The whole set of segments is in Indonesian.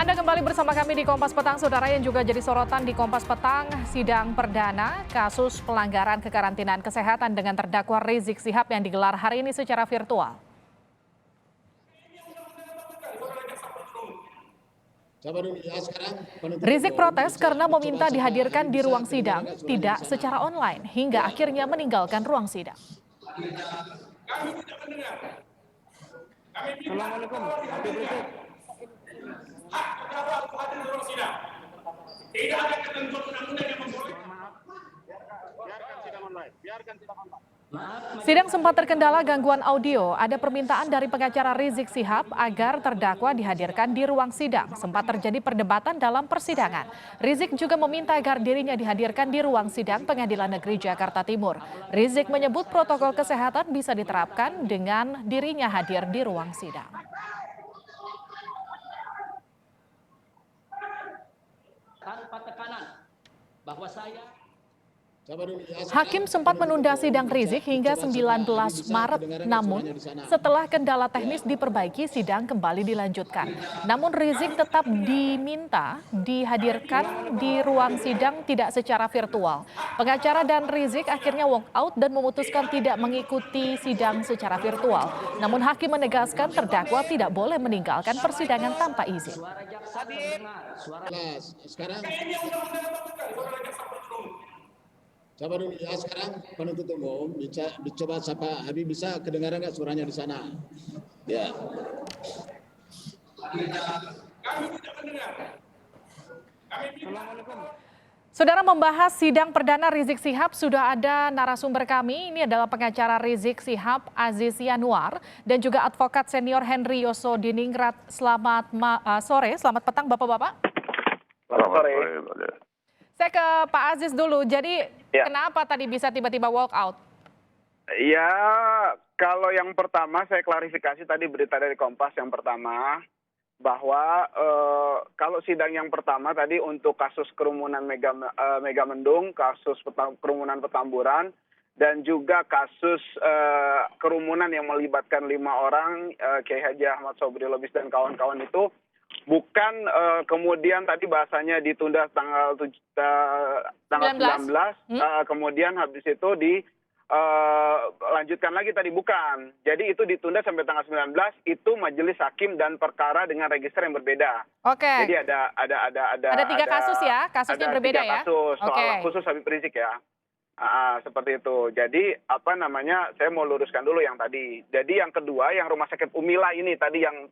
Anda kembali bersama kami di Kompas Petang, saudara. Yang juga jadi sorotan di Kompas Petang, sidang perdana kasus pelanggaran kekarantinaan kesehatan dengan terdakwa Rizik Syihab yang digelar hari ini secara virtual. Rizik protes karena meminta dihadirkan di ruang sidang, tidak secara online, hingga akhirnya meninggalkan ruang sidang. Assalamualaikum, Habib Rizik. Hak terdakwa untuk hadir di ruang sidang. Tidak ada ketentuan undang-undang yang membolehkan. Biarkan sidang online. Sidang sempat terkendala gangguan audio. Ada permintaan dari pengacara Rizik Syihab agar terdakwa dihadirkan di ruang sidang. Sempat terjadi perdebatan dalam persidangan. Rizik juga meminta agar dirinya dihadirkan di ruang sidang Pengadilan Negeri Jakarta Timur. Rizik menyebut protokol kesehatan bisa diterapkan dengan dirinya hadir di ruang sidang. Tanpa tekanan bahwa saya Hakim sempat menunda sidang Rizik hingga 19 Maret, namun setelah kendala teknis diperbaiki, sidang kembali dilanjutkan. Namun Rizik tetap diminta dihadirkan di ruang sidang tidak secara virtual. Pengacara dan Rizik akhirnya walk out dan memutuskan tidak mengikuti sidang secara virtual. Namun hakim menegaskan terdakwa tidak boleh meninggalkan persidangan tanpa izin. suara jaksa terdengar, suara Sekarang coba dulu ya, sekarang penuntut umum coba sapa Habib, bisa kedengaran nggak suaranya di sana? Ya. Kami tidak mendengar. Assalamualaikum. Saudara, membahas sidang perdana Rizik Syihab sudah ada narasumber kami. Ini adalah pengacara Rizik Syihab, Aziz Yanuar, dan juga advokat senior Henry Yosodiningrat. Selamat sore, selamat petang Bapak-Bapak. Selamat sore. Saya ke Pak Aziz dulu. Jadi kenapa tadi bisa tiba-tiba walk out? Ya, kalau yang pertama saya klarifikasi tadi berita dari Kompas yang pertama bahwa kalau sidang yang pertama tadi untuk kasus kerumunan Megamendung, kasus kerumunan Petamburan, dan juga kasus kerumunan yang melibatkan 5 orang, Kiai Haji Ahmad Sobri Lubis dan kawan-kawan itu, bukan kemudian tadi bahasanya ditunda tanggal 19, kemudian habis itu lanjutkan lagi tadi, bukan. Jadi itu ditunda sampai tanggal 19, itu majelis hakim dan perkara dengan register yang berbeda. Oke. Jadi ada 3 kasus ya, kasusnya ada berbeda 3 ya. kasus soal Oke. khusus Habib Rizik ya. Seperti itu. Jadi saya mau luruskan dulu yang tadi. Jadi yang kedua, yang Rumah Sakit Umila ini tadi yang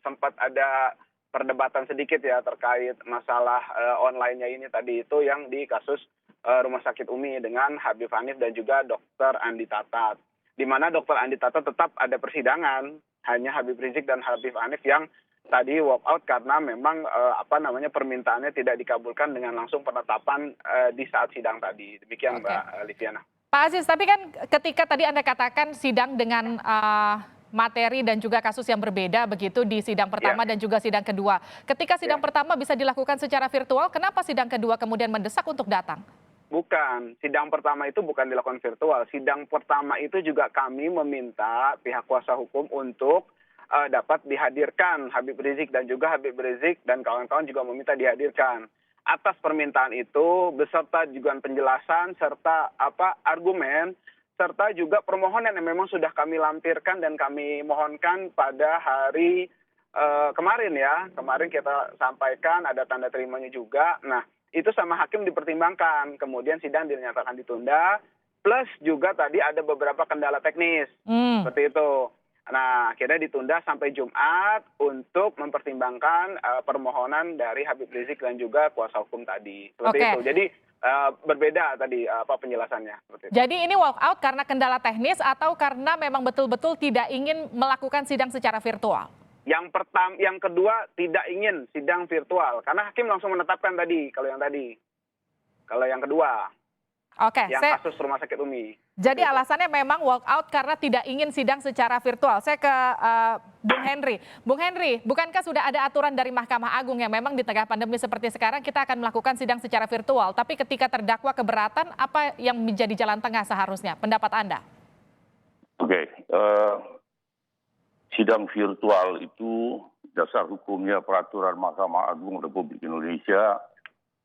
sempat ada perdebatan sedikit ya terkait masalah online-nya ini tadi, itu yang di kasus Rumah Sakit Umi dengan Habib Hanif dan juga Dr. Andi Tatat. Di mana Dr. Andi Tatat tetap ada persidangan, hanya Habib Rizik dan Habib Hanif yang tadi walk out karena memang permintaannya tidak dikabulkan dengan langsung penetapan di saat sidang tadi. Demikian Mbak Liviana. Pak Aziz, tapi kan ketika tadi Anda katakan sidang dengan materi dan juga kasus yang berbeda begitu di sidang pertama dan juga sidang kedua. Ketika sidang pertama bisa dilakukan secara virtual, kenapa sidang kedua kemudian mendesak untuk datang? Bukan, sidang pertama itu bukan dilakukan virtual. Sidang pertama itu juga kami meminta pihak kuasa hukum untuk dapat dihadirkan Habib Rizik, dan juga Habib Rizik dan kawan-kawan juga meminta dihadirkan. Atas permintaan itu beserta juga penjelasan serta argumen serta juga permohonan yang memang sudah kami lampirkan dan kami mohonkan pada hari kemarin ya. Kemarin kita sampaikan, ada tanda terimanya juga. Nah, itu sama hakim dipertimbangkan. Kemudian sidang dinyatakan ditunda. Plus juga tadi ada beberapa kendala teknis. Seperti itu. Nah, akhirnya ditunda sampai Jumat untuk mempertimbangkan permohonan dari Habib Rizik dan juga kuasa hukum tadi. Seperti itu. Jadi berbeda tadi penjelasannya. Jadi ini walk out karena kendala teknis atau karena memang betul-betul tidak ingin melakukan sidang secara virtual? Yang kedua, tidak ingin sidang virtual karena hakim langsung menetapkan tadi. Kalau yang kedua, kasus Rumah Sakit Umi. Jadi alasannya memang walk out karena tidak ingin sidang secara virtual. Saya ke Bung Henry. Bung Henry, bukankah sudah ada aturan dari Mahkamah Agung yang memang di tengah pandemi seperti sekarang kita akan melakukan sidang secara virtual. Tapi ketika terdakwa keberatan, apa yang menjadi jalan tengah seharusnya? Pendapat Anda? Oke, sidang virtual itu dasar hukumnya peraturan Mahkamah Agung Republik Indonesia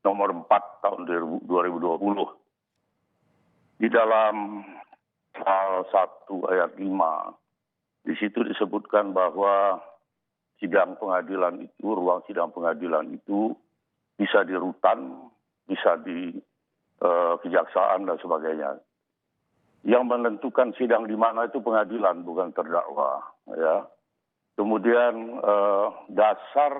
nomor 4 tahun 2020. Di dalam pasal 1 ayat 5, di situ disebutkan bahwa sidang pengadilan itu, ruang sidang pengadilan itu bisa di rutan, bisa di kejaksaan dan sebagainya. Yang menentukan sidang di mana itu pengadilan, bukan terdakwa. Ya. Kemudian dasar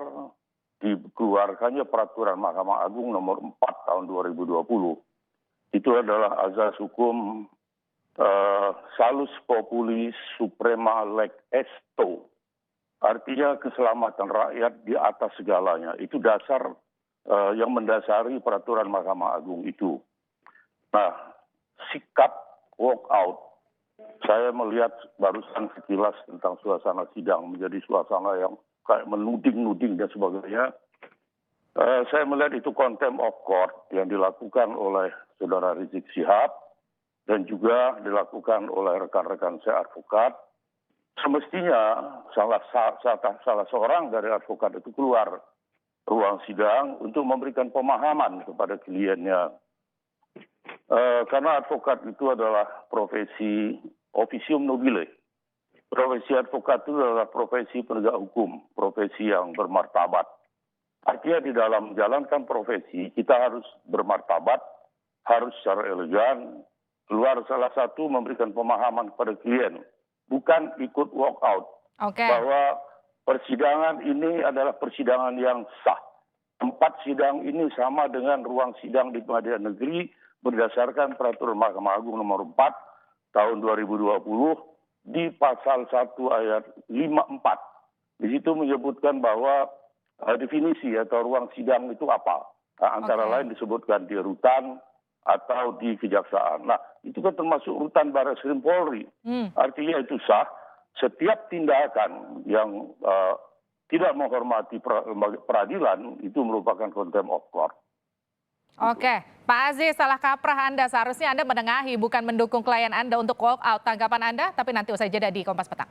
dikeluarkannya peraturan Mahkamah Agung nomor 4 tahun 2020. Itu adalah azas hukum salus populis suprema leg esto. Artinya keselamatan rakyat di atas segalanya. Itu dasar yang mendasari peraturan Mahkamah Agung itu. Nah, sikap walkout, saya melihat barusan sekilas tentang suasana sidang menjadi suasana yang kayak menuding-nuding dan sebagainya. Saya melihat itu contempt of court yang dilakukan oleh Saudara Rizik Syihab dan juga dilakukan oleh rekan-rekan saya advokat. Semestinya salah seorang dari advokat itu keluar ruang sidang untuk memberikan pemahaman kepada kliennya. Karena advokat itu adalah profesi officium nobile. Profesi advokat itu adalah profesi penegak hukum, profesi yang bermartabat. Artinya di dalam menjalankan profesi, kita harus bermartabat, harus secara elegan, keluar salah satu memberikan pemahaman kepada klien, bukan ikut walk out. Bahwa persidangan ini adalah persidangan yang sah. Tempat sidang ini sama dengan ruang sidang di pengadilan negeri berdasarkan peraturan Mahkamah Agung nomor 4 tahun 2020 di pasal 1 ayat 54. Di situ menyebutkan bahwa definisi atau ruang sidang itu apa. Antara lain disebutkan di rutan atau di kejaksaan. Nah, itu kan termasuk rutan Barreskrim Polri. Artinya itu sah. Setiap tindakan yang tidak menghormati peradilan itu merupakan contempt of court. Oke, Pak Aziz, salah kaprah Anda. Seharusnya Anda menengahi, bukan mendukung klien Anda untuk walk out. Tanggapan Anda, tapi nanti usai jeda di Kompas Petang.